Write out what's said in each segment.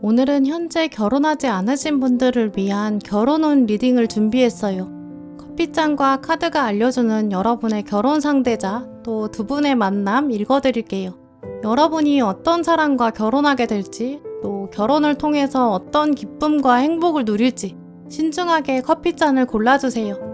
오늘은 현재 결혼하지 않으신 분들을 위한 결혼운 리딩을 준비했어요. 커피잔과 카드가 알려주는 여러분의 결혼 상대자, 또 두 분의 만남 읽어드릴게요. 여러분이 어떤 사람과 결혼하게 될지, 또 결혼을 통해서 어떤 기쁨과 행복을 누릴지 신중하게 커피잔을 골라주세요.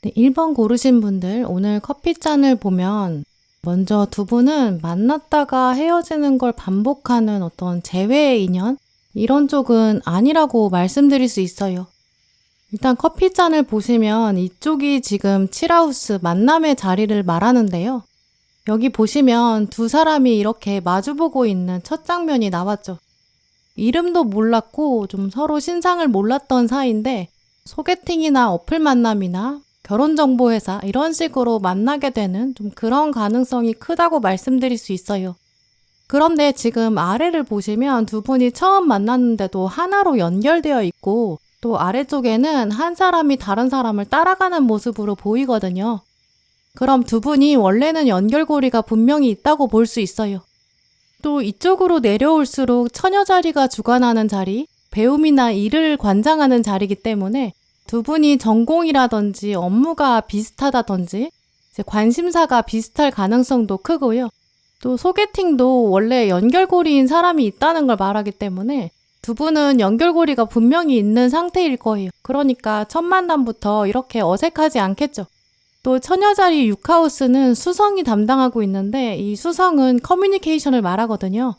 네, 1번 고르신 분들 오늘 커피잔을 보면 먼저 두 분은 만났다가 헤어지는 걸 반복하는 어떤 재회의 인연? 이런 쪽은 아니라고 말씀드릴 수 있어요. 일단 커피잔을 보시면 이쪽이 지금 칠하우스 만남의 자리를 말하는데요. 여기 보시면 두 사람이 이렇게 마주보고 있는 첫 장면이 나왔죠. 이름도 몰랐고 좀 서로 신상을 몰랐던 사이인데 소개팅이나 어플 만남이나 결혼정보회사 이런 식으로 만나게 되는 좀 그런 가능성이 크다고 말씀드릴 수 있어요. 그런데 지금 아래를 보시면 두 분이 처음 만났는데도 하나로 연결되어 있고 또 아래쪽에는 한 사람이 다른 사람을 따라가는 모습으로 보이거든요. 그럼 두 분이 원래는 연결고리가 분명히 있다고 볼 수 있어요. 또 이쪽으로 내려올수록 처녀 자리가 주관하는 자리, 배움이나 일을 관장하는 자리이기 때문에 두 분이 전공이라든지 업무가 비슷하다든지 관심사가 비슷할 가능성도 크고요. 또 소개팅도 원래 연결고리인 사람이 있다는 걸 말하기 때문에 두 분은 연결고리가 분명히 있는 상태일 거예요. 그러니까 첫 만남부터 이렇게 어색하지 않겠죠. 또 처녀자리 6하우스는 수성이 담당하고 있는데 이 수성은 커뮤니케이션을 말하거든요.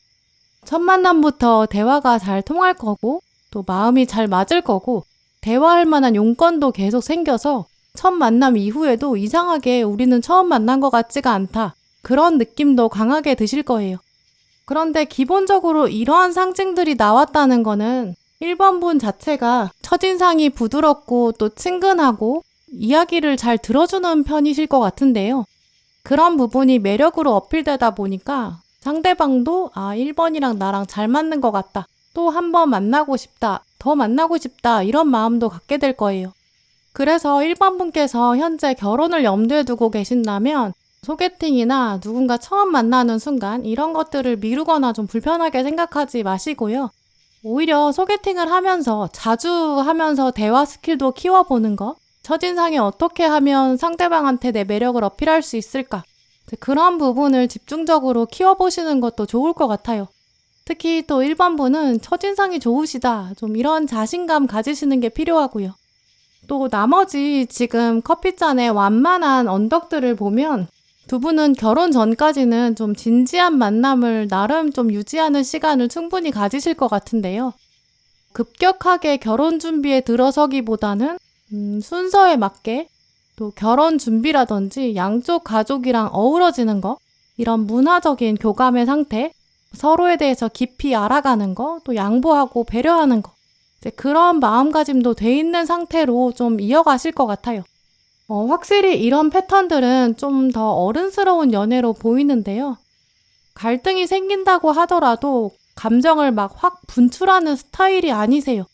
첫 만남부터 대화가 잘 통할 거고 또 마음이 잘 맞을 거고 대화할 만한 용건도 계속 생겨서 첫 만남 이후에도 이상하게 우리는 처음 만난 것 같지가 않다. 그런 느낌도 강하게 드실 거예요. 그런데 기본적으로 이러한 상징들이 나왔다는 거는 1번 분 자체가 첫인상이 부드럽고 또 친근하고 이야기를 잘 들어주는 편이실 것 같은데요. 그런 부분이 매력으로 어필되다 보니까 상대방도 1번이랑 나랑 잘 맞는 것 같다. 또 한 번 만나고 싶다. 더 만나고 싶다. 이런 마음도 갖게 될 거예요. 그래서 1번 분께서 현재 결혼을 염두에 두고 계신다면 소개팅이나 누군가 처음 만나는 순간 이런 것들을 미루거나 좀 불편하게 생각하지 마시고요. 오히려 소개팅을 하면서 자주 하면서 대화 스킬도 키워보는 거, 첫인상에 어떻게 하면 상대방한테 내 매력을 어필할 수 있을까? 그런 부분을 집중적으로 키워보시는 것도 좋을 것 같아요. 특히 또 1번 분은 첫인상이 좋으시다. 좀 이런 자신감 가지시는 게 필요하고요. 또 나머지 지금 커피잔의 완만한 언덕들을 보면 두 분은 결혼 전까지는 좀 진지한 만남을 나름 좀 유지하는 시간을 충분히 가지실 것 같은데요. 급격하게 결혼 준비에 들어서기보다는 순서에 맞게 또 결혼 준비라든지 양쪽 가족이랑 어우러지는 거, 이런 문화적인 교감의 상태, 서로에 대해서 깊이 알아가는 거, 또 양보하고 배려하는 거, 이제 그런 마음가짐도 돼 있는 상태로 좀 이어가실 것 같아요. 확실히 이런 패턴들은 좀 더 어른스러운 연애로 보이는데요. 갈등이 생긴다고 하더라도 감정을 막 확 분출하는 스타일이 아니세요.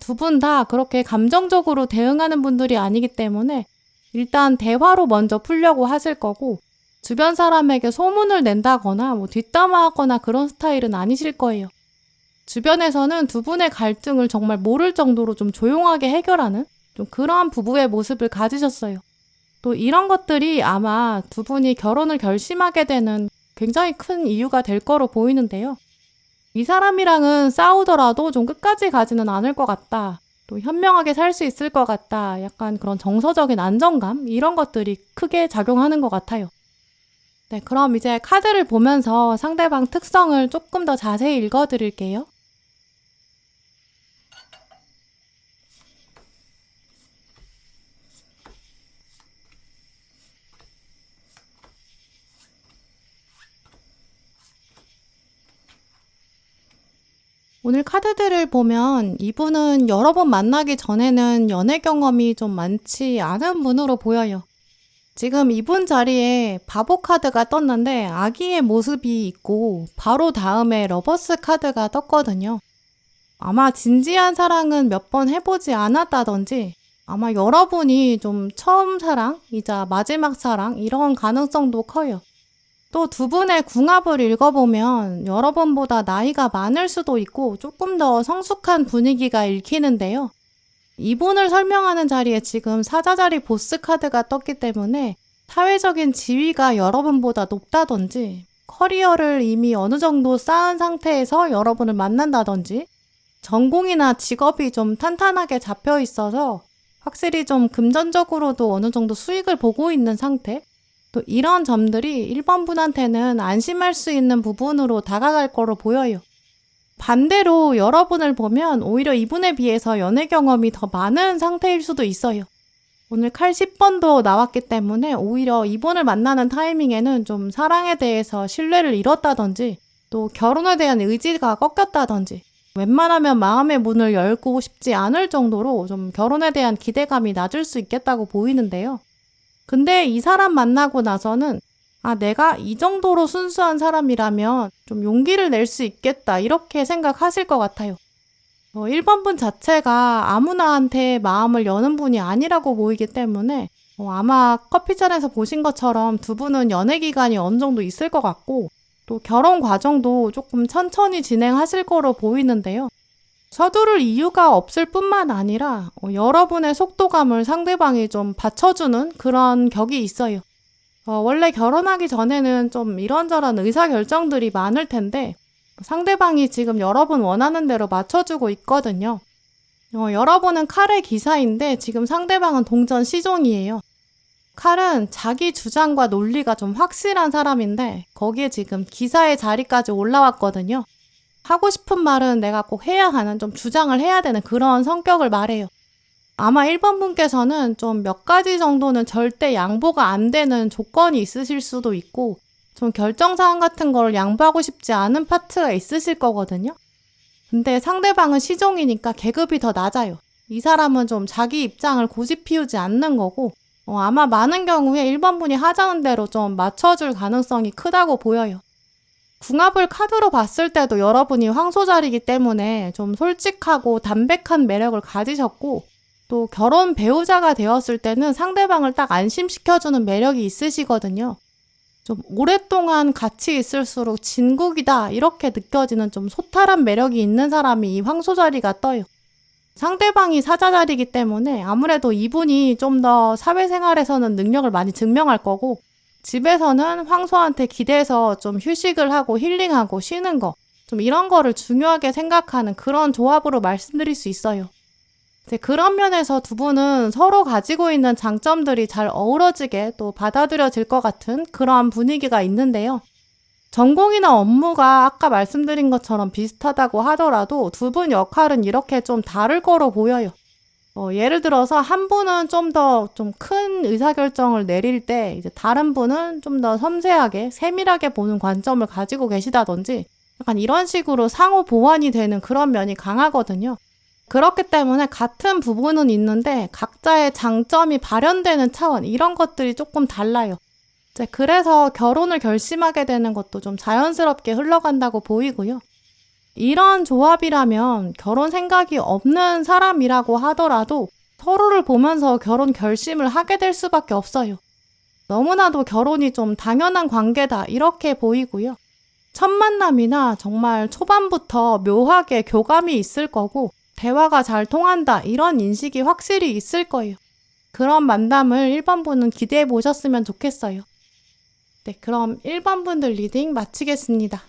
두 분 다 그렇게 감정적으로 대응하는 분들이 아니기 때문에 일단 대화로 먼저 풀려고 하실 거고 주변 사람에게 소문을 낸다거나 뒷담화하거나 그런 스타일은 아니실 거예요. 주변에서는 두 분의 갈등을 정말 모를 정도로 좀 조용하게 해결하는 좀 그러한 부부의 모습을 가지셨어요. 또 이런 것들이 아마 두 분이 결혼을 결심하게 되는 굉장히 큰 이유가 될 거로 보이는데요. 이 사람이랑은 싸우더라도 좀 끝까지 가지는 않을 것 같다. 또 현명하게 살 수 있을 것 같다. 약간 그런 정서적인 안정감? 이런 것들이 크게 작용하는 것 같아요. 네, 그럼 이제 카드를 보면서 상대방 특성을 조금 더 자세히 읽어드릴게요. 오늘 카드들을 보면 이분은 여러 번 만나기 전에는 연애 경험이 좀 많지 않은 분으로 보여요. 지금 이분 자리에 바보 카드가 떴는데 아기의 모습이 있고 바로 다음에 러버스 카드가 떴거든요. 아마 진지한 사랑은 몇 번 해보지 않았다든지 아마 여러분이 좀 처음 사랑이자 마지막 사랑 이런 가능성도 커요. 또 두 분의 궁합을 읽어보면 여러분보다 나이가 많을 수도 있고 조금 더 성숙한 분위기가 읽히는데요. 이분을 설명하는 자리에 지금 사자자리 보스 카드가 떴기 때문에 사회적인 지위가 여러분보다 높다든지 커리어를 이미 어느 정도 쌓은 상태에서 여러분을 만난다든지 전공이나 직업이 좀 탄탄하게 잡혀 있어서 확실히 좀 금전적으로도 어느 정도 수익을 보고 있는 상태? 또 이런 점들이 1번 분한테는 안심할 수 있는 부분으로 다가갈 거로 보여요. 반대로 여러분을 보면 오히려 이분에 비해서 연애 경험이 더 많은 상태일 수도 있어요. 오늘 칼 10번도 나왔기 때문에 오히려 이분을 만나는 타이밍에는 좀 사랑에 대해서 신뢰를 잃었다든지 또 결혼에 대한 의지가 꺾였다든지 웬만하면 마음의 문을 열고 싶지 않을 정도로 좀 결혼에 대한 기대감이 낮을 수 있겠다고 보이는데요. 근데 이 사람 만나고 나서는 내가 이 정도로 순수한 사람이라면 좀 용기를 낼 수 있겠다 이렇게 생각하실 것 같아요. 1번 분 자체가 아무나한테 마음을 여는 분이 아니라고 보이기 때문에 아마 커피잔에서 보신 것처럼 두 분은 연애 기간이 어느 정도 있을 것 같고 또 결혼 과정도 조금 천천히 진행하실 거로 보이는데요. 서두를 이유가 없을 뿐만 아니라 여러분의 속도감을 상대방이 좀 받쳐주는 그런 격이 있어요. 원래 결혼하기 전에는 좀 이런저런 의사결정들이 많을 텐데 상대방이 지금 여러분 원하는 대로 맞춰주고 있거든요. 여러분은 칼의 기사인데 지금 상대방은 동전 시종이에요. 칼은 자기 주장과 논리가 좀 확실한 사람인데 거기에 지금 기사의 자리까지 올라왔거든요. 하고 싶은 말은 내가 꼭 해야 하는 좀 주장을 해야 되는 그런 성격을 말해요. 아마 1번 분께서는 좀 몇 가지 정도는 절대 양보가 안 되는 조건이 있으실 수도 있고 좀 결정사항 같은 걸 양보하고 싶지 않은 파트가 있으실 거거든요. 근데 상대방은 시종이니까 계급이 더 낮아요. 이 사람은 좀 자기 입장을 고집 피우지 않는 거고 아마 많은 경우에 1번 분이 하자는 대로 좀 맞춰줄 가능성이 크다고 보여요. 궁합을 카드로 봤을 때도 여러분이 황소자리이기 때문에 좀 솔직하고 담백한 매력을 가지셨고 또 결혼 배우자가 되었을 때는 상대방을 딱 안심시켜주는 매력이 있으시거든요. 좀 오랫동안 같이 있을수록 진국이다 이렇게 느껴지는 좀 소탈한 매력이 있는 사람이 이 황소자리가 떠요. 상대방이 사자자리이기 때문에 아무래도 이분이 좀 더 사회생활에서는 능력을 많이 증명할 거고 집에서는 황소한테 기대서 좀 휴식을 하고 힐링하고 쉬는 거 좀 이런 거를 중요하게 생각하는 그런 조합으로 말씀드릴 수 있어요. 이제 그런 면에서 두 분은 서로 가지고 있는 장점들이 잘 어우러지게 또 받아들여질 것 같은 그러한 분위기가 있는데요. 전공이나 업무가 아까 말씀드린 것처럼 비슷하다고 하더라도 두 분 역할은 이렇게 좀 다를 거로 보여요. 예를 들어서 한 분은 좀 더 좀 큰 의사결정을 내릴 때 이제 다른 분은 좀 더 섬세하게 세밀하게 보는 관점을 가지고 계시다든지 약간 이런 식으로 상호 보완이 되는 그런 면이 강하거든요. 그렇기 때문에 같은 부분은 있는데 각자의 장점이 발현되는 차원 이런 것들이 조금 달라요. 이제 그래서 결혼을 결심하게 되는 것도 좀 자연스럽게 흘러간다고 보이고요. 이런 조합이라면 결혼 생각이 없는 사람이라고 하더라도 서로를 보면서 결혼 결심을 하게 될 수밖에 없어요. 너무나도 결혼이 좀 당연한 관계다 이렇게 보이고요. 첫 만남이나 정말 초반부터 묘하게 교감이 있을 거고 대화가 잘 통한다 이런 인식이 확실히 있을 거예요. 그런 만남을 1번 분은 기대해 보셨으면 좋겠어요. 네, 그럼 1번 분들 리딩 마치겠습니다.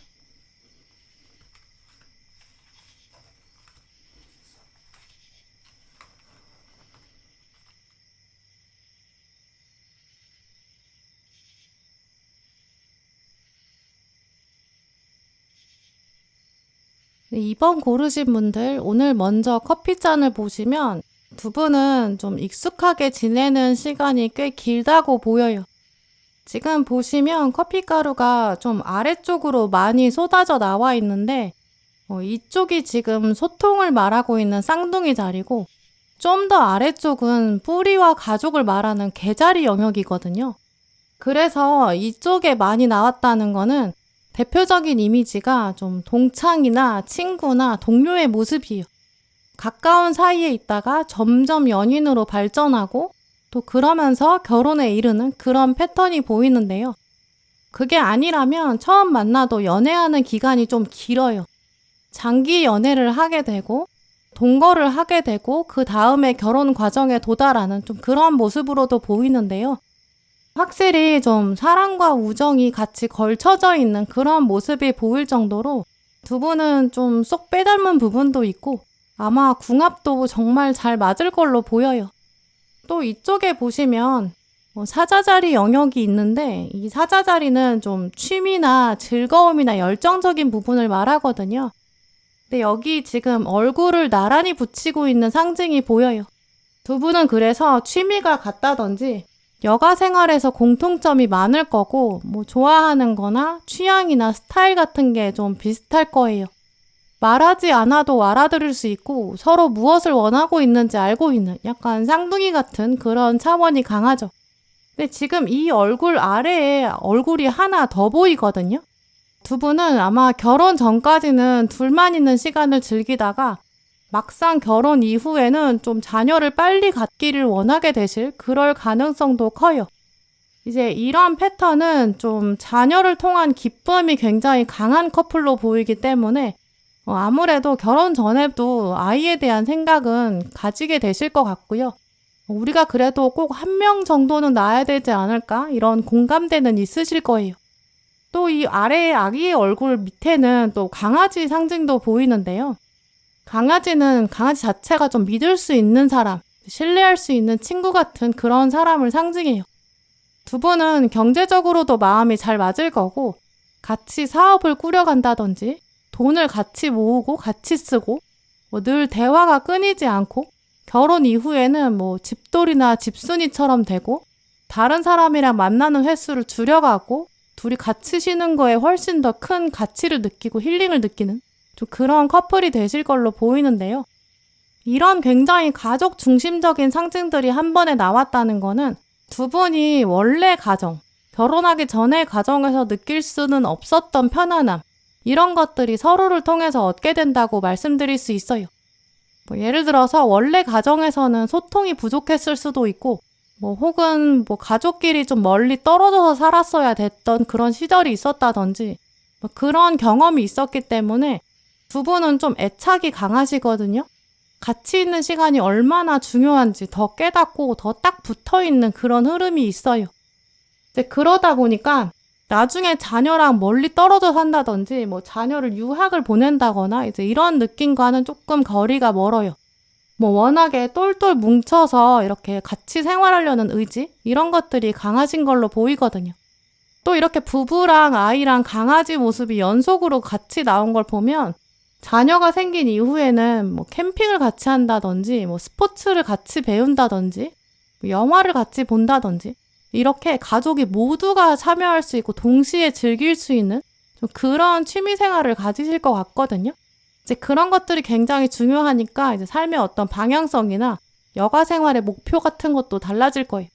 네, 2번 고르신 분들 오늘 먼저 커피잔을 보시면 두 분은 좀 익숙하게 지내는 시간이 꽤 길다고 보여요. 지금 보시면 커피 가루가 좀 아래쪽으로 많이 쏟아져 나와 있는데 이쪽이 지금 소통을 말하고 있는 쌍둥이 자리고 좀 더 아래쪽은 뿌리와 가족을 말하는 개자리 영역이거든요. 그래서 이쪽에 많이 나왔다는 거는 대표적인 이미지가 좀 동창이나 친구나 동료의 모습이에요. 가까운 사이에 있다가 점점 연인으로 발전하고 또 그러면서 결혼에 이르는 그런 패턴이 보이는데요. 그게 아니라면 처음 만나도 연애하는 기간이 좀 길어요. 장기 연애를 하게 되고 동거를 하게 되고 그 다음에 결혼 과정에 도달하는 좀 그런 모습으로도 보이는데요. 확실히 좀 사랑과 우정이 같이 걸쳐져 있는 그런 모습이 보일 정도로 두 분은 좀 쏙 빼닮은 부분도 있고 아마 궁합도 정말 잘 맞을 걸로 보여요. 또 이쪽에 보시면 사자자리 영역이 있는데 이 사자자리는 좀 취미나 즐거움이나 열정적인 부분을 말하거든요. 근데 여기 지금 얼굴을 나란히 붙이고 있는 상징이 보여요. 두 분은 그래서 취미가 같다든지 여가 생활에서 공통점이 많을 거고 뭐 좋아하는 거나 취향이나 스타일 같은 게 좀 비슷할 거예요. 말하지 않아도 알아들을 수 있고 서로 무엇을 원하고 있는지 알고 있는 약간 쌍둥이 같은 그런 차원이 강하죠. 근데 지금 이 얼굴 아래에 얼굴이 하나 더 보이거든요. 두 분은 아마 결혼 전까지는 둘만 있는 시간을 즐기다가 막상 결혼 이후에는 좀 자녀를 빨리 갖기를 원하게 되실 그럴 가능성도 커요. 이제 이런 패턴은 좀 자녀를 통한 기쁨이 굉장히 강한 커플로 보이기 때문에 아무래도 결혼 전에도 아이에 대한 생각은 가지게 되실 것 같고요. 우리가 그래도 꼭 한 명 정도는 낳아야 되지 않을까? 이런 공감대는 있으실 거예요. 또 이 아래의 아기의 얼굴 밑에는 또 강아지 상징도 보이는데요. 강아지는 강아지 자체가 좀 믿을 수 있는 사람, 신뢰할 수 있는 친구 같은 그런 사람을 상징해요. 두 분은 경제적으로도 마음이 잘 맞을 거고 같이 사업을 꾸려간다든지 돈을 같이 모으고 같이 쓰고 늘 대화가 끊이지 않고 결혼 이후에는 집돌이나 집순이처럼 되고 다른 사람이랑 만나는 횟수를 줄여가고 둘이 같이 쉬는 거에 훨씬 더 큰 가치를 느끼고 힐링을 느끼는 좀 그런 커플이 되실 걸로 보이는데요. 이런 굉장히 가족 중심적인 상징들이 한 번에 나왔다는 거는 두 분이 원래 가정, 결혼하기 전의 가정에서 느낄 수는 없었던 편안함, 이런 것들이 서로를 통해서 얻게 된다고 말씀드릴 수 있어요. 예를 들어서 원래 가정에서는 소통이 부족했을 수도 있고 혹은 가족끼리 좀 멀리 떨어져서 살았어야 됐던 그런 시절이 있었다든지 그런 경험이 있었기 때문에 두 분은 좀 애착이 강하시거든요. 같이 있는 시간이 얼마나 중요한지 더 깨닫고 더 딱 붙어있는 그런 흐름이 있어요. 이제 그러다 보니까 나중에 자녀랑 멀리 떨어져 산다든지 자녀를 유학을 보낸다거나 이제 이런 느낌과는 조금 거리가 멀어요. 워낙에 똘똘 뭉쳐서 이렇게 같이 생활하려는 의지 이런 것들이 강하신 걸로 보이거든요. 또 이렇게 부부랑 아이랑 강아지 모습이 연속으로 같이 나온 걸 보면 자녀가 생긴 이후에는 캠핑을 같이 한다든지 스포츠를 같이 배운다든지 영화를 같이 본다든지 이렇게 가족이 모두가 참여할 수 있고 동시에 즐길 수 있는 좀 그런 취미 생활을 가지실 것 같거든요. 이제 그런 것들이 굉장히 중요하니까 이제 삶의 어떤 방향성이나 여가 생활의 목표 같은 것도 달라질 거예요.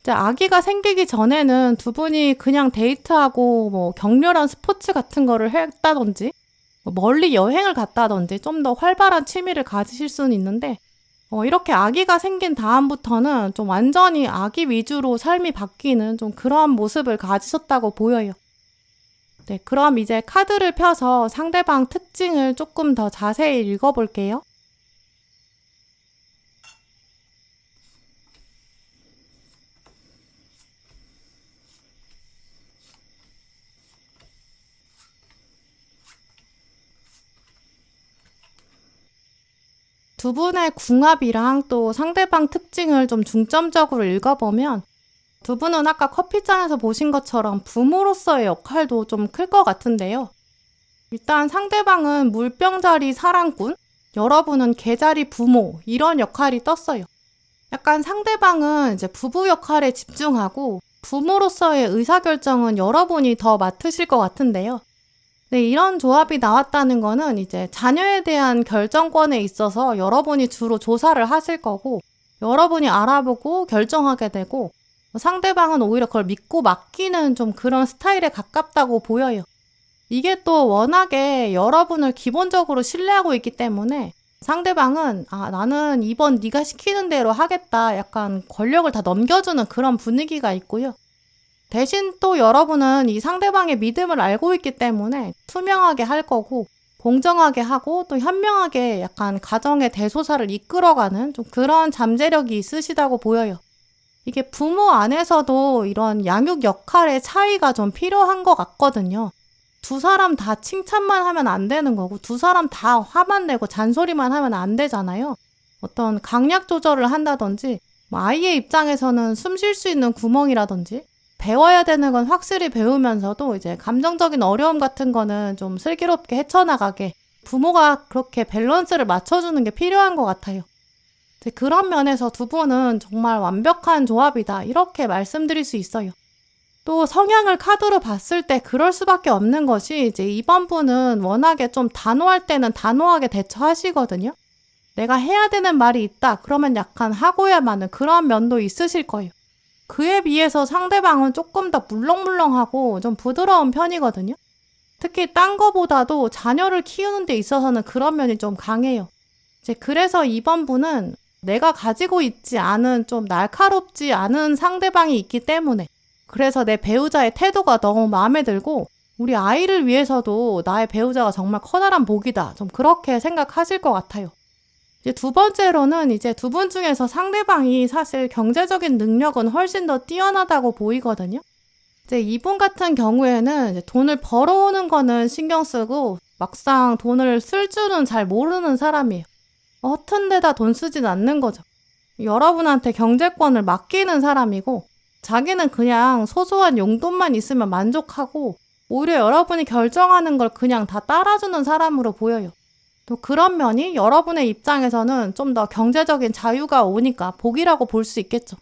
이제 아기가 생기기 전에는 두 분이 그냥 데이트하고 격렬한 스포츠 같은 거를 했다든지 멀리 여행을 갔다든지 좀 더 활발한 취미를 가지실 수는 있는데 이렇게 아기가 생긴 다음부터는 좀 완전히 아기 위주로 삶이 바뀌는 좀 그런 모습을 가지셨다고 보여요. 네, 그럼 이제 카드를 펴서 상대방 특징을 조금 더 자세히 읽어볼게요. 두 분의 궁합이랑 또 상대방 특징을 좀 중점적으로 읽어보면 두 분은 아까 커피잔에서 보신 것처럼 부모로서의 역할도 좀 클 것 같은데요. 일단 상대방은 물병자리 사랑꾼, 여러분은 개자리 부모 이런 역할이 떴어요. 약간 상대방은 이제 부부 역할에 집중하고 부모로서의 의사결정은 여러분이 더 맡으실 것 같은데요. 네, 이런 조합이 나왔다는 거는 이제 자녀에 대한 결정권에 있어서 여러분이 주로 조사를 하실 거고, 여러분이 알아보고 결정하게 되고, 상대방은 오히려 그걸 믿고 맡기는 좀 그런 스타일에 가깝다고 보여요. 이게 또 워낙에 여러분을 기본적으로 신뢰하고 있기 때문에 상대방은 나는 이번 네가 시키는 대로 하겠다. 약간 권력을 다 넘겨주는 그런 분위기가 있고요. 대신 또 여러분은 이 상대방의 믿음을 알고 있기 때문에 투명하게 할 거고 공정하게 하고 또 현명하게 약간 가정의 대소사를 이끌어가는 좀 그런 잠재력이 있으시다고 보여요. 이게 부모 안에서도 이런 양육 역할의 차이가 좀 필요한 것 같거든요. 두 사람 다 칭찬만 하면 안 되는 거고 두 사람 다 화만 내고 잔소리만 하면 안 되잖아요. 어떤 강약 조절을 한다든지 아이의 입장에서는 숨 쉴 수 있는 구멍이라든지 배워야 되는 건 확실히 배우면서도 이제 감정적인 어려움 같은 거는 좀 슬기롭게 헤쳐나가게 부모가 그렇게 밸런스를 맞춰주는 게 필요한 것 같아요. 이제 그런 면에서 두 분은 정말 완벽한 조합이다 이렇게 말씀드릴 수 있어요. 또 성향을 카드로 봤을 때 그럴 수밖에 없는 것이 이제 이번 분은 워낙에 좀 단호할 때는 단호하게 대처하시거든요. 내가 해야 되는 말이 있다 그러면 약간 하고야마는 그런 면도 있으실 거예요. 그에 비해서 상대방은 조금 더 물렁물렁하고 좀 부드러운 편이거든요. 특히 딴 거보다도 자녀를 키우는 데 있어서는 그런 면이 좀 강해요. 이제 그래서 이번 분은 내가 가지고 있지 않은 좀 날카롭지 않은 상대방이 있기 때문에 그래서 내 배우자의 태도가 너무 마음에 들고 우리 아이를 위해서도 나의 배우자가 정말 커다란 복이다. 좀 그렇게 생각하실 것 같아요. 이제 두 번째로는 이제 두 분 중에서 상대방이 사실 경제적인 능력은 훨씬 더 뛰어나다고 보이거든요. 이제 이분 같은 경우에는 이제 돈을 벌어오는 거는 신경 쓰고 막상 돈을 쓸 줄은 잘 모르는 사람이에요. 허튼 데다 돈 쓰진 않는 거죠. 여러분한테 경제권을 맡기는 사람이고 자기는 그냥 소소한 용돈만 있으면 만족하고 오히려 여러분이 결정하는 걸 그냥 다 따라주는 사람으로 보여요. 또 그런 면이 여러분의 입장에서는 좀 더 경제적인 자유가 오니까 복이라고 볼 수 있겠죠.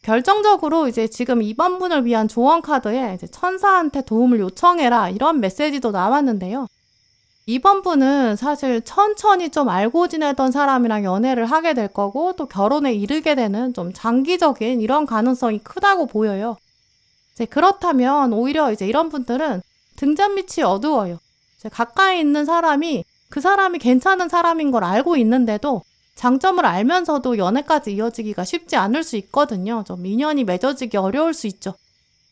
결정적으로 이제 지금 이번 분을 위한 조언 카드에 이제 천사한테 도움을 요청해라 이런 메시지도 나왔는데요. 이번 분은 사실 천천히 좀 알고 지내던 사람이랑 연애를 하게 될 거고 또 결혼에 이르게 되는 좀 장기적인 이런 가능성이 크다고 보여요. 이제 그렇다면 오히려 이제 이런 분들은 등잔빛이 어두워요. 이제 가까이 있는 사람이 그 사람이 괜찮은 사람인 걸 알고 있는데도 장점을 알면서도 연애까지 이어지기가 쉽지 않을 수 있거든요. 좀 인연이 맺어지기 어려울 수 있죠.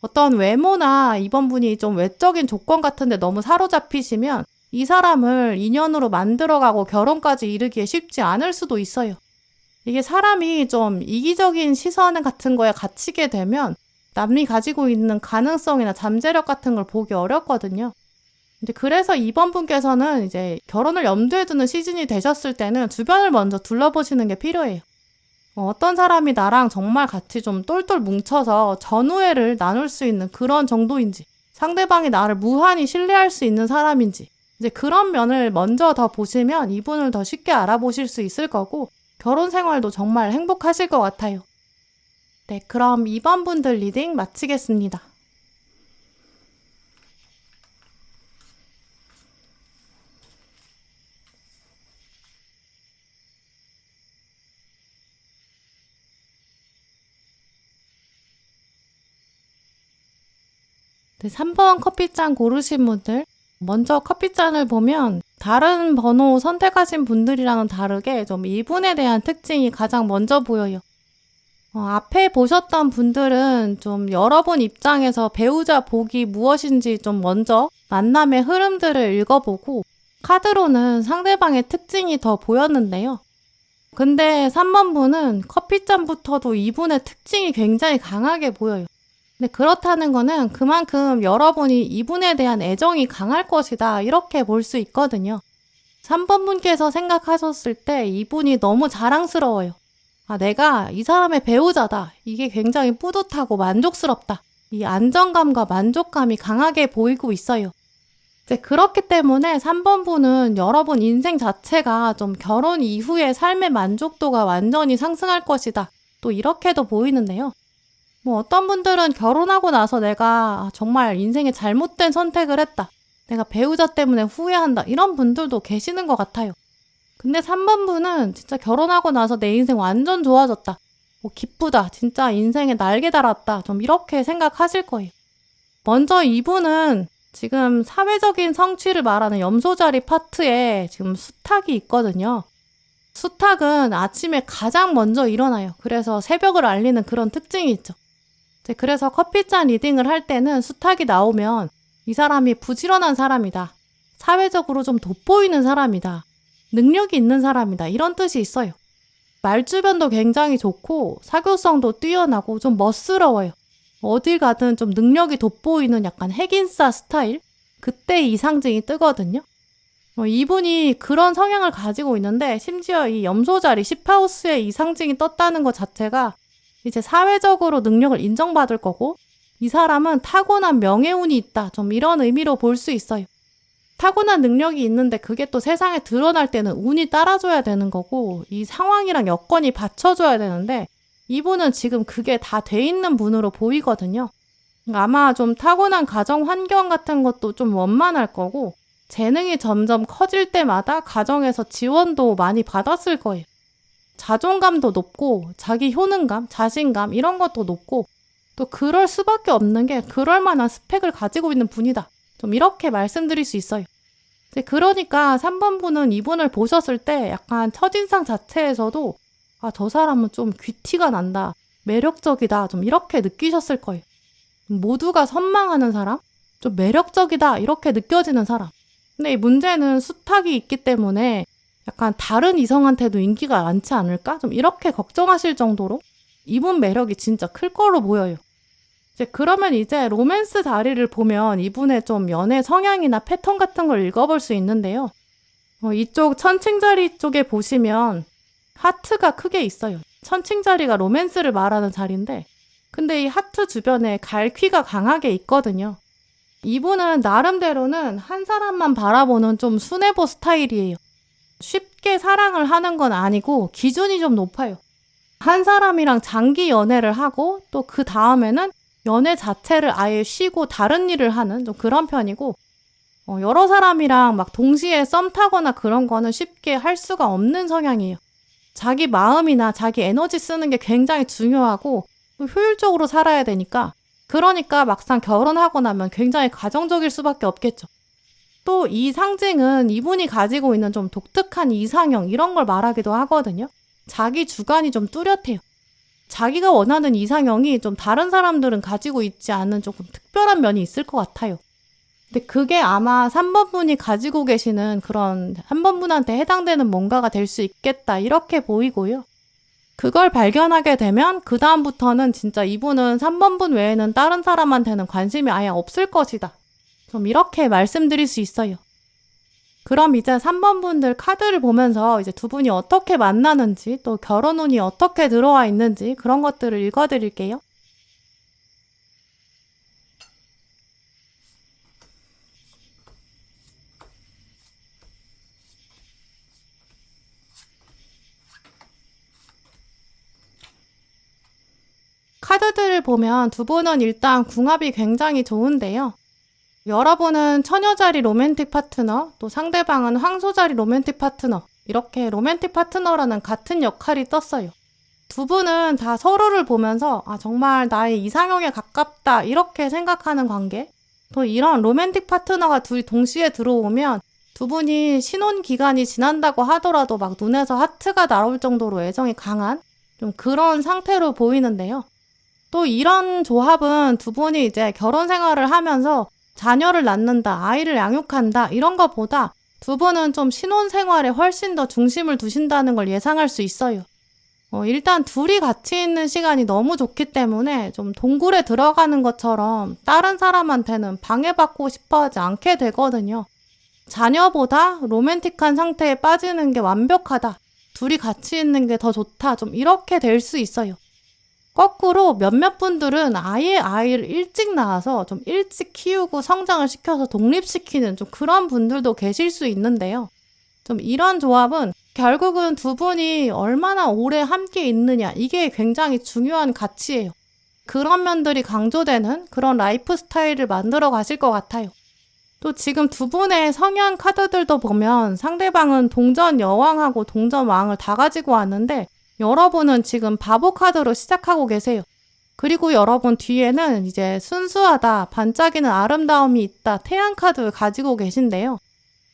어떤 외모나 이번 분이 좀 외적인 조건 같은데 너무 사로잡히시면 이 사람을 인연으로 만들어가고 결혼까지 이르기에 쉽지 않을 수도 있어요. 이게 사람이 좀 이기적인 시선 같은 거에 갇히게 되면 남이 가지고 있는 가능성이나 잠재력 같은 걸 보기 어렵거든요. 근데 그래서 이번 분께서는 이제 결혼을 염두에 두는 시즌이 되셨을 때는 주변을 먼저 둘러보시는 게 필요해요. 어떤 사람이 나랑 정말 같이 좀 똘똘 뭉쳐서 전우애를 나눌 수 있는 그런 정도인지, 상대방이 나를 무한히 신뢰할 수 있는 사람인지, 이제 그런 면을 먼저 더 보시면 이분을 더 쉽게 알아보실 수 있을 거고, 결혼 생활도 정말 행복하실 것 같아요. 네, 그럼 2번 분들 리딩 마치겠습니다. 네, 3번 커피잔 고르신 분들, 먼저 커피잔을 보면 다른 번호 선택하신 분들이랑은 다르게 좀 이분에 대한 특징이 가장 먼저 보여요. 앞에 보셨던 분들은 좀 여러분 입장에서 배우자 복이 무엇인지 좀 먼저 만남의 흐름들을 읽어보고 카드로는 상대방의 특징이 더 보였는데요. 근데 3번 분은 커피잔부터도 이분의 특징이 굉장히 강하게 보여요. 근데 그렇다는 거는 그만큼 여러분이 이분에 대한 애정이 강할 것이다 이렇게 볼 수 있거든요. 3번 분께서 생각하셨을 때 이분이 너무 자랑스러워요. 내가 이 사람의 배우자다. 이게 굉장히 뿌듯하고 만족스럽다. 이 안정감과 만족감이 강하게 보이고 있어요. 이제 그렇기 때문에 3번 분은 여러분 인생 자체가 좀 결혼 이후의 삶의 만족도가 완전히 상승할 것이다. 또 이렇게도 보이는데요. 어떤 분들은 결혼하고 나서 내가 정말 인생에 잘못된 선택을 했다. 내가 배우자 때문에 후회한다. 이런 분들도 계시는 것 같아요. 근데 3번 분은 진짜 결혼하고 나서 내 인생 완전 좋아졌다. 기쁘다. 진짜 인생에 날개 달았다. 좀 이렇게 생각하실 거예요. 먼저 이분은 지금 사회적인 성취를 말하는 염소자리 파트에 지금 수탁이 있거든요. 수탁은 아침에 가장 먼저 일어나요. 그래서 새벽을 알리는 그런 특징이 있죠. 그래서 커피잔 리딩을 할 때는 수탁이 나오면 이 사람이 부지런한 사람이다. 사회적으로 좀 돋보이는 사람이다. 능력이 있는 사람이다. 이런 뜻이 있어요. 말주변도 굉장히 좋고 사교성도 뛰어나고 좀 멋스러워요. 어딜 가든 좀 능력이 돋보이는 약간 핵인싸 스타일? 그때 이 상징이 뜨거든요. 이분이 그런 성향을 가지고 있는데 심지어 이 염소자리 10하우스에 이 상징이 떴다는 것 자체가 이제 사회적으로 능력을 인정받을 거고 이 사람은 타고난 명예운이 있다. 좀 이런 의미로 볼 수 있어요. 타고난 능력이 있는데 그게 또 세상에 드러날 때는 운이 따라줘야 되는 거고 이 상황이랑 여건이 받쳐줘야 되는데 이분은 지금 그게 다 돼 있는 분으로 보이거든요. 아마 좀 타고난 가정 환경 같은 것도 좀 원만할 거고 재능이 점점 커질 때마다 가정에서 지원도 많이 받았을 거예요. 자존감도 높고 자기 효능감, 자신감 이런 것도 높고 또 그럴 수밖에 없는 게 그럴 만한 스펙을 가지고 있는 분이다. 좀 이렇게 말씀드릴 수 있어요. 그러니까 3번 분은 이분을 보셨을 때 약간 첫인상 자체에서도 저 사람은 좀 귀티가 난다. 매력적이다. 좀 이렇게 느끼셨을 거예요. 모두가 선망하는 사람? 좀 매력적이다. 이렇게 느껴지는 사람. 근데 이 문제는 수탁이 있기 때문에 약간 다른 이성한테도 인기가 많지 않을까? 좀 이렇게 걱정하실 정도로 이분 매력이 진짜 클 거로 보여요. 그러면 이제 로맨스 자리를 보면 이분의 좀 연애 성향이나 패턴 같은 걸 읽어볼 수 있는데요. 이쪽 천칭자리 쪽에 보시면 하트가 크게 있어요. 천칭자리가 로맨스를 말하는 자리인데 근데 이 하트 주변에 갈퀴가 강하게 있거든요. 이분은 나름대로는 한 사람만 바라보는 좀 순애보 스타일이에요. 쉽게 사랑을 하는 건 아니고 기준이 좀 높아요. 한 사람이랑 장기 연애를 하고 또 그 다음에는 연애 자체를 아예 쉬고 다른 일을 하는 좀 그런 편이고 여러 사람이랑 막 동시에 썸 타거나 그런 거는 쉽게 할 수가 없는 성향이에요. 자기 마음이나 자기 에너지 쓰는 게 굉장히 중요하고 또 효율적으로 살아야 되니까 그러니까 막상 결혼하고 나면 굉장히 가정적일 수밖에 없겠죠. 또 이 상징은 이분이 가지고 있는 좀 독특한 이상형 이런 걸 말하기도 하거든요. 자기 주관이 좀 뚜렷해요. 자기가 원하는 이상형이 좀 다른 사람들은 가지고 있지 않은 조금 특별한 면이 있을 것 같아요. 근데 그게 아마 3번 분이 가지고 계시는 그런 3번 분한테 해당되는 뭔가가 될 수 있겠다 이렇게 보이고요. 그걸 발견하게 되면 그 다음부터는 진짜 이분은 3번 분 외에는 다른 사람한테는 관심이 아예 없을 것이다. 좀 이렇게 말씀드릴 수 있어요. 그럼 이제 3번 분들 카드를 보면서 이제 두 분이 어떻게 만나는지 또 결혼 운이 어떻게 들어와 있는지 그런 것들을 읽어드릴게요. 카드들을 보면 두 분은 일단 궁합이 굉장히 좋은데요. 여러분은 처녀자리 로맨틱 파트너, 또 상대방은 황소자리 로맨틱 파트너, 이렇게 로맨틱 파트너라는 같은 역할이 떴어요. 두 분은 다 서로를 보면서 정말 나의 이상형에 가깝다 이렇게 생각하는 관계. 또 이런 로맨틱 파트너가 둘이 동시에 들어오면 두 분이 신혼 기간이 지난다고 하더라도 막 눈에서 하트가 나올 정도로 애정이 강한 좀 그런 상태로 보이는데요. 또 이런 조합은 두 분이 이제 결혼 생활을 하면서 자녀를 낳는다, 아이를 양육한다 이런 것보다 두 분은 좀 신혼생활에 훨씬 더 중심을 두신다는 걸 예상할 수 있어요. 일단 둘이 같이 있는 시간이 너무 좋기 때문에 좀 동굴에 들어가는 것처럼 다른 사람한테는 방해받고 싶어 하지 않게 되거든요. 자녀보다 로맨틱한 상태에 빠지는 게 완벽하다. 둘이 같이 있는 게 더 좋다. 좀 이렇게 될 수 있어요. 거꾸로 몇몇 분들은 아예 아이를 일찍 낳아서 좀 일찍 키우고 성장을 시켜서 독립시키는 좀 그런 분들도 계실 수 있는데요. 좀 이런 조합은 결국은 두 분이 얼마나 오래 함께 있느냐 이게 굉장히 중요한 가치예요. 그런 면들이 강조되는 그런 라이프 스타일을 만들어 가실 것 같아요. 또 지금 두 분의 성향 카드들도 보면 상대방은 동전 여왕하고 동전 왕을 다 가지고 왔는데 여러분은 지금 바보 카드로 시작하고 계세요. 그리고 여러분 뒤에는 이제 순수하다, 반짝이는 아름다움이 있다, 태양 카드를 가지고 계신데요.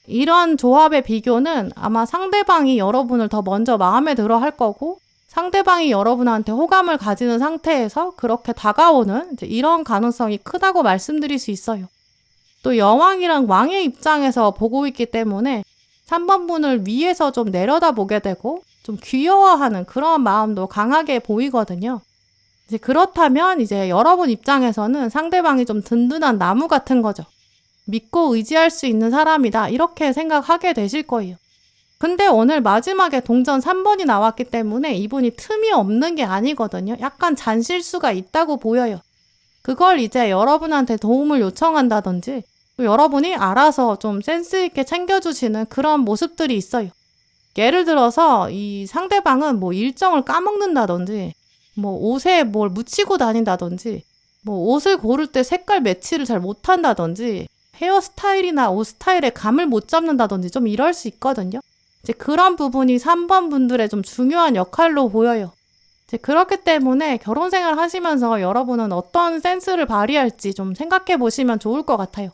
이런 조합의 비교는 아마 상대방이 여러분을 더 먼저 마음에 들어 할 거고 상대방이 여러분한테 호감을 가지는 상태에서 그렇게 다가오는 이제 이런 가능성이 크다고 말씀드릴 수 있어요. 또 여왕이랑 왕의 입장에서 보고 있기 때문에 3번 분을 위에서 좀 내려다보게 되고 좀 귀여워하는 그런 마음도 강하게 보이거든요. 이제 그렇다면 이제 여러분 입장에서는 상대방이 좀 든든한 나무 같은 거죠. 믿고 의지할 수 있는 사람이다 이렇게 생각하게 되실 거예요. 근데 오늘 마지막에 동전 3번이 나왔기 때문에 이분이 틈이 없는 게 아니거든요. 약간 잔실수가 있다고 보여요. 그걸 이제 여러분한테 도움을 요청한다든지 또 여러분이 알아서 좀 센스 있게 챙겨주시는 그런 모습들이 있어요. 예를 들어서 이 상대방은 뭐 일정을 까먹는다든지 뭐 옷에 뭘 묻히고 다닌다든지 뭐 옷을 고를 때 색깔 매치를 잘 못한다든지 헤어스타일이나 옷 스타일에 감을 못 잡는다든지 좀 이럴 수 있거든요. 이제 그런 부분이 3번 분들의 좀 중요한 역할로 보여요. 이제 그렇기 때문에 결혼 생활 하시면서 여러분은 어떤 센스를 발휘할지 좀 생각해 보시면 좋을 것 같아요.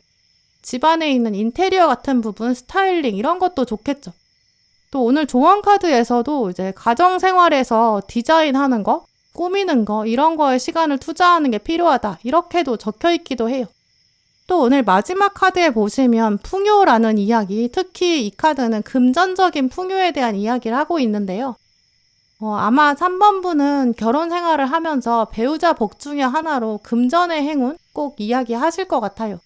집안에 있는 인테리어 같은 부분, 스타일링 이런 것도 좋겠죠. 또 오늘 조언 카드에서도 이제 가정 생활에서 디자인하는 거, 꾸미는 거 이런 거에 시간을 투자하는 게 필요하다. 이렇게도 적혀 있기도 해요. 또 오늘 마지막 카드에 보시면 풍요라는 이야기, 특히 이 카드는 금전적인 풍요에 대한 이야기를 하고 있는데요. 아마 3번 분은 결혼 생활을 하면서 배우자 복 중에 하나로 금전의 행운 꼭 이야기하실 것 같아요.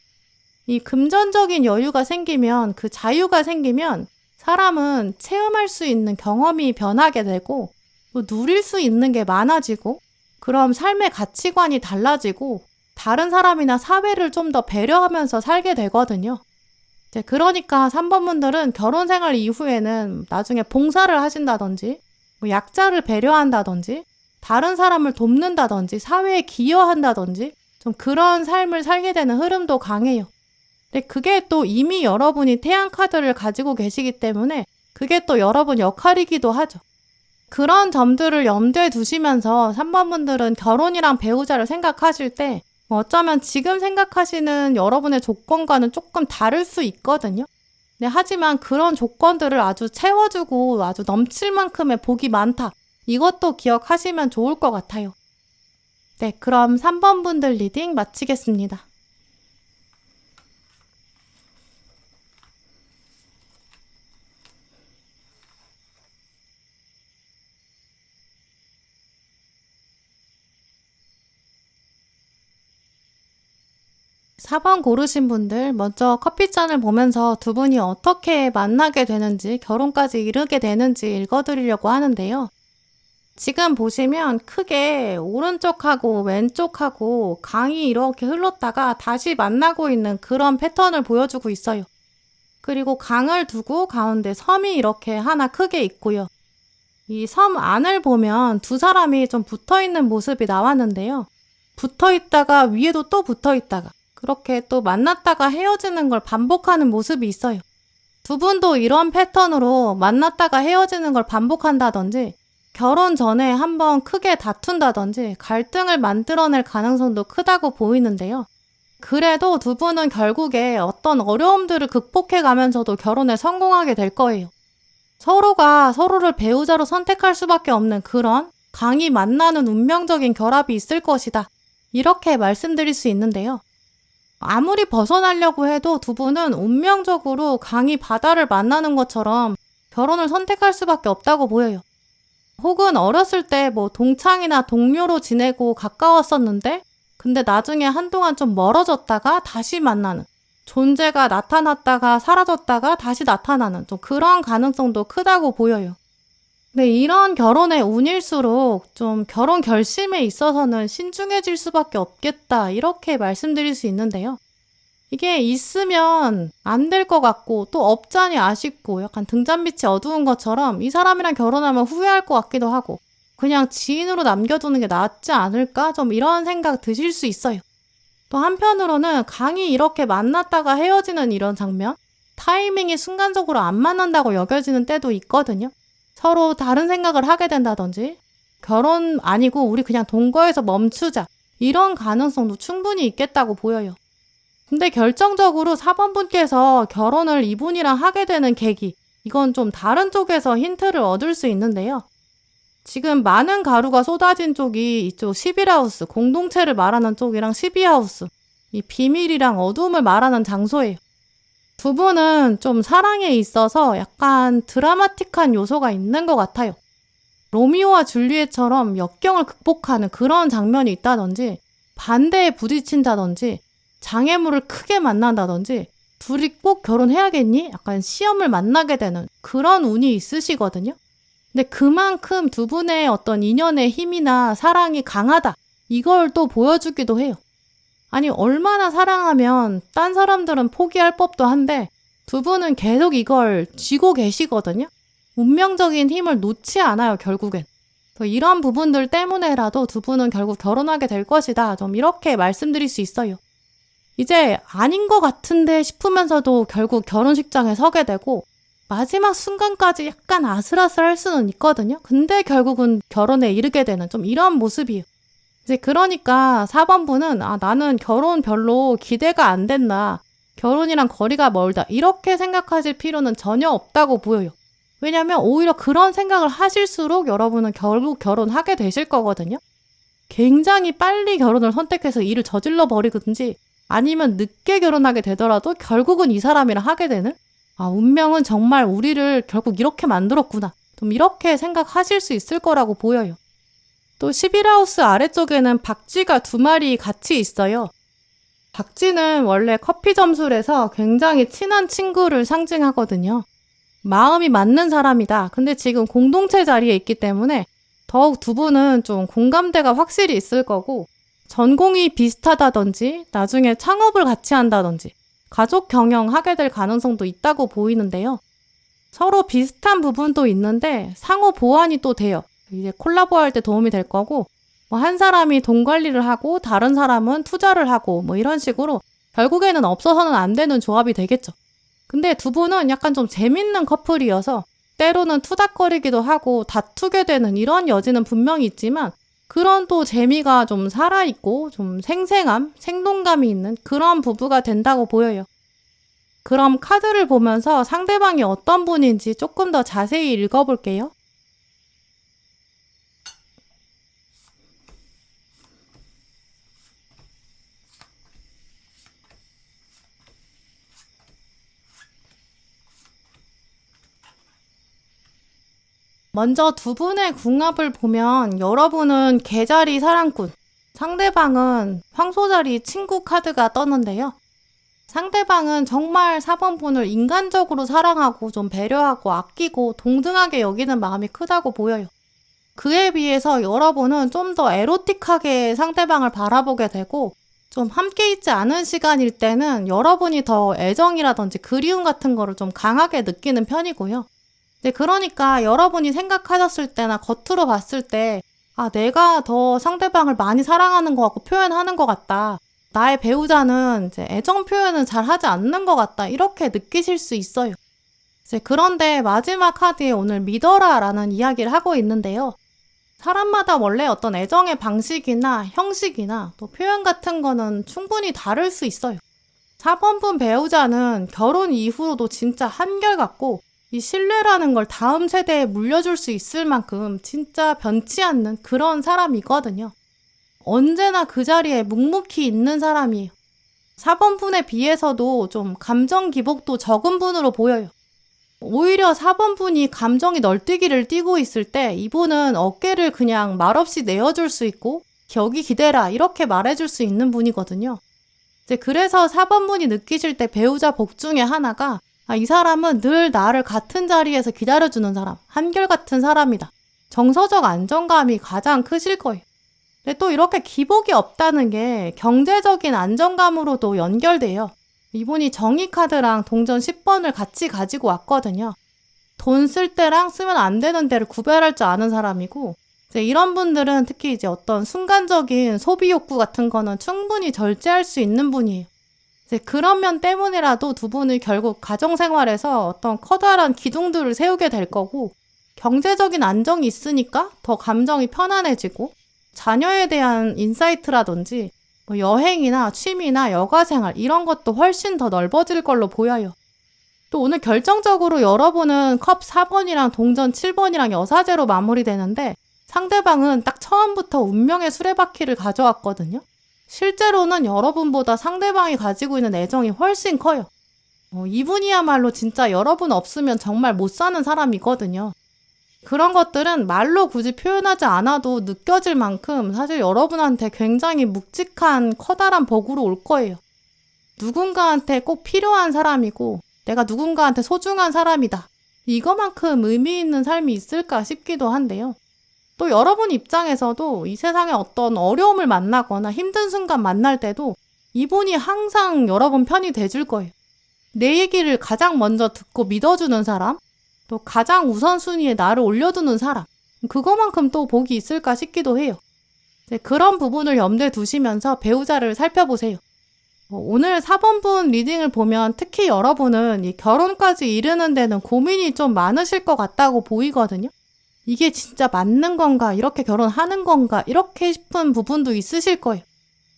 이 금전적인 여유가 생기면 그 자유가 생기면 사람은 체험할 수 있는 경험이 변하게 되고 또 누릴 수 있는 게 많아지고 그럼 삶의 가치관이 달라지고 다른 사람이나 사회를 좀 더 배려하면서 살게 되거든요. 이제 그러니까 3번 분들은 결혼 생활 이후에는 나중에 봉사를 하신다든지 뭐 약자를 배려한다든지 다른 사람을 돕는다든지 사회에 기여한다든지 좀 그런 삶을 살게 되는 흐름도 강해요. 근데 그게 또 이미 여러분이 태양 카드를 가지고 계시기 때문에 그게 또 여러분 역할이기도 하죠. 그런 점들을 염두에 두시면서 3번 분들은 결혼이랑 배우자를 생각하실 때 어쩌면 지금 생각하시는 여러분의 조건과는 조금 다를 수 있거든요. 네, 하지만 그런 조건들을 아주 채워주고 아주 넘칠 만큼의 복이 많다. 이것도 기억하시면 좋을 것 같아요. 네, 그럼 3번 분들 리딩 마치겠습니다. 사 번 고르신 분들 먼저 커피잔을 보면서 두 분이 어떻게 만나게 되는지 결혼까지 이르게 되는지 읽어드리려고 하는데요. 지금 보시면 크게 오른쪽하고 왼쪽하고 강이 이렇게 흘렀다가 다시 만나고 있는 그런 패턴을 보여주고 있어요. 그리고 강을 두고 가운데 섬이 이렇게 하나 크게 있고요. 이 섬 안을 보면 두 사람이 좀 붙어있는 모습이 나왔는데요. 붙어있다가 위에도 또 붙어있다가 그렇게 또 만났다가 헤어지는 걸 반복하는 모습이 있어요. 두 분도 이런 패턴으로 만났다가 헤어지는 걸 반복한다든지 결혼 전에 한번 크게 다툰다든지 갈등을 만들어낼 가능성도 크다고 보이는데요. 그래도 두 분은 결국에 어떤 어려움들을 극복해 가면서도 결혼에 성공하게 될 거예요. 서로가 서로를 배우자로 선택할 수밖에 없는 그런 강이 만나는 운명적인 결합이 있을 것이다. 이렇게 말씀드릴 수 있는데요. 아무리 벗어나려고 해도 두 분은 운명적으로 강이 바다를 만나는 것처럼 결혼을 선택할 수밖에 없다고 보여요. 혹은 어렸을 때 뭐 동창이나 동료로 지내고 가까웠었는데 근데 나중에 한동안 좀 멀어졌다가 다시 만나는 존재가 나타났다가 사라졌다가 다시 나타나는 좀 그런 가능성도 크다고 보여요. 근데 이런 결혼의 운일수록 좀 결혼 결심에 있어서는 신중해질 수밖에 없겠다 이렇게 말씀드릴 수 있는데요. 이게 있으면 안 될 것 같고 또 없자니 아쉽고 약간 등잔빛이 어두운 것처럼 이 사람이랑 결혼하면 후회할 것 같기도 하고 그냥 지인으로 남겨두는 게 낫지 않을까? 좀 이런 생각 드실 수 있어요. 또 한편으로는 강이 이렇게 만났다가 헤어지는 이런 장면, 타이밍이 순간적으로 안 맞는다고 여겨지는 때도 있거든요. 서로 다른 생각을 하게 된다든지, 결혼 아니고 우리 그냥 동거에서 멈추자, 이런 가능성도 충분히 있겠다고 보여요. 근데 결정적으로 4번 분께서 결혼을 이분이랑 하게 되는 계기, 이건 좀 다른 쪽에서 힌트를 얻을 수 있는데요. 지금 많은 가루가 쏟아진 쪽이 이쪽 11하우스, 공동체를 말하는 쪽이랑 12하우스, 이 비밀이랑 어둠을 말하는 장소예요. 두 분은 좀 사랑에 있어서 약간 드라마틱한 요소가 있는 것 같아요. 로미오와 줄리엣처럼 역경을 극복하는 그런 장면이 있다든지, 반대에 부딪힌다든지, 장애물을 크게 만난다든지, 둘이 꼭 결혼해야겠니? 약간 시험을 만나게 되는 그런 운이 있으시거든요. 근데 그만큼 두 분의 어떤 인연의 힘이나 사랑이 강하다, 이걸 또 보여주기도 해요. 아니, 얼마나 사랑하면 딴 사람들은 포기할 법도 한데 두 분은 계속 이걸 쥐고 계시거든요. 운명적인 힘을 놓지 않아요, 결국엔. 이런 부분들 때문에라도 두 분은 결국 결혼하게 될 것이다, 좀 이렇게 말씀드릴 수 있어요. 이제 아닌 것 같은데 싶으면서도 결국 결혼식장에 서게 되고, 마지막 순간까지 약간 아슬아슬할 수는 있거든요. 근데 결국은 결혼에 이르게 되는 좀 이런 모습이에요. 이제 그러니까 4번 분은 나는 결혼 별로 기대가 안 된다, 결혼이랑 거리가 멀다, 이렇게 생각하실 필요는 전혀 없다고 보여요. 왜냐면 오히려 그런 생각을 하실수록 여러분은 결국 결혼하게 되실 거거든요. 굉장히 빨리 결혼을 선택해서 일을 저질러 버리든지 아니면 늦게 결혼하게 되더라도 결국은 이 사람이랑 하게 되는, 운명은 정말 우리를 결국 이렇게 만들었구나, 좀 이렇게 생각하실 수 있을 거라고 보여요. 또 11하우스 아래쪽에는 박쥐가 2마리 같이 있어요. 박쥐는 원래 커피 점술에서 굉장히 친한 친구를 상징하거든요. 마음이 맞는 사람이다. 근데 지금 공동체 자리에 있기 때문에 더욱 두 분은 좀 공감대가 확실히 있을 거고, 전공이 비슷하다든지 나중에 창업을 같이 한다든지 가족 경영하게 될 가능성도 있다고 보이는데요. 서로 비슷한 부분도 있는데 상호 보완이 또 돼요. 이제 콜라보할 때 도움이 될 거고, 한 사람이 돈 관리를 하고 다른 사람은 투자를 하고 이런 식으로 결국에는 없어서는 안 되는 조합이 되겠죠. 근데 두 분은 약간 좀 재밌는 커플이어서 때로는 투닥거리기도 하고 다투게 되는 이런 여지는 분명히 있지만, 그런 또 재미가 좀 살아있고 좀 생생함, 생동감이 있는 그런 부부가 된다고 보여요. 그럼 카드를 보면서 상대방이 어떤 분인지 조금 더 자세히 읽어볼게요. 먼저 두 분의 궁합을 보면 여러분은 개자리 사랑꾼, 상대방은 황소자리 친구 카드가 떴는데요. 상대방은 정말 4번 분을 인간적으로 사랑하고 좀 배려하고 아끼고 동등하게 여기는 마음이 크다고 보여요. 그에 비해서 여러분은 좀 더 에로틱하게 상대방을 바라보게 되고, 좀 함께 있지 않은 시간일 때는 여러분이 더 애정이라든지 그리움 같은 거를 좀 강하게 느끼는 편이고요. 네, 그러니까 여러분이 생각하셨을 때나 겉으로 봤을 때 내가 더 상대방을 많이 사랑하는 것 같고 표현하는 것 같다, 나의 배우자는 이제 애정 표현은 잘 하지 않는 것 같다, 이렇게 느끼실 수 있어요. 이제 그런데 마지막 카드에 오늘 믿어라 라는 이야기를 하고 있는데요. 사람마다 원래 어떤 애정의 방식이나 형식이나 또 표현 같은 거는 충분히 다를 수 있어요. 4번 분 배우자는 결혼 이후로도 진짜 한결같고, 이 신뢰라는 걸 다음 세대에 물려줄 수 있을 만큼 진짜 변치 않는 그런 사람이거든요. 언제나 그 자리에 묵묵히 있는 사람이에요. 4번 분에 비해서도 좀 감정 기복도 적은 분으로 보여요. 오히려 4번 분이 감정이 널뛰기를 띄고 있을 때 이분은 어깨를 그냥 말없이 내어줄 수 있고, 여기 기대라 이렇게 말해줄 수 있는 분이거든요. 이제 그래서 4번 분이 느끼실 때 배우자 복 중에 하나가, 이 사람은 늘 나를 같은 자리에서 기다려주는 사람, 한결같은 사람이다, 정서적 안정감이 가장 크실 거예요. 근데 또 이렇게 기복이 없다는 게 경제적인 안정감으로도 연결돼요. 이분이 정의 카드랑 동전 10번을 같이 가지고 왔거든요. 돈 쓸 때랑 쓰면 안 되는 데를 구별할 줄 아는 사람이고, 이제 이런 분들은 특히 이제 어떤 순간적인 소비 욕구 같은 거는 충분히 절제할 수 있는 분이에요. 이제 그런 면 때문이라도 두 분이 결국 가정생활에서 어떤 커다란 기둥들을 세우게 될 거고, 경제적인 안정이 있으니까 더 감정이 편안해지고, 자녀에 대한 인사이트라든지 뭐 여행이나 취미나 여가생활 이런 것도 훨씬 더 넓어질 걸로 보여요. 또 오늘 결정적으로 여러분은 컵 4번이랑 동전 7번이랑 여사제로 마무리되는데, 상대방은 딱 처음부터 운명의 수레바퀴를 가져왔거든요. 실제로는 여러분보다 상대방이 가지고 있는 애정이 훨씬 커요. 이분이야말로 진짜 여러분 없으면 정말 못 사는 사람이거든요. 그런 것들은 말로 굳이 표현하지 않아도 느껴질 만큼 사실 여러분한테 굉장히 묵직한 커다란 복으로 올 거예요. 누군가한테 꼭 필요한 사람이고 내가 누군가한테 소중한 사람이다. 이거만큼 의미 있는 삶이 있을까 싶기도 한데요. 또 여러분 입장에서도 이 세상에 어떤 어려움을 만나거나 힘든 순간 만날 때도 이분이 항상 여러분 편이 돼줄 거예요. 내 얘기를 가장 먼저 듣고 믿어주는 사람, 또 가장 우선순위에 나를 올려두는 사람, 그거만큼 또 복이 있을까 싶기도 해요. 그런 부분을 염두에 두시면서 배우자를 살펴보세요. 오늘 4번분 리딩을 보면 특히 여러분은 이 결혼까지 이르는 데는 고민이 좀 많으실 것 같다고 보이거든요. 이게 진짜 맞는 건가? 이렇게 결혼하는 건가? 이렇게 싶은 부분도 있으실 거예요.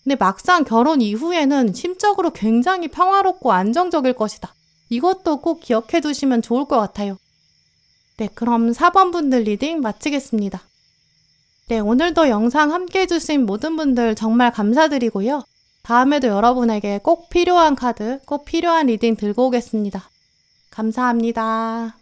근데 막상 결혼 이후에는 심적으로 굉장히 평화롭고 안정적일 것이다. 이것도 꼭 기억해 두시면 좋을 것 같아요. 네, 그럼 4번분들 리딩 마치겠습니다. 네, 오늘도 영상 함께 해주신 모든 분들 정말 감사드리고요. 다음에도 여러분에게 꼭 필요한 카드, 꼭 필요한 리딩 들고 오겠습니다. 감사합니다.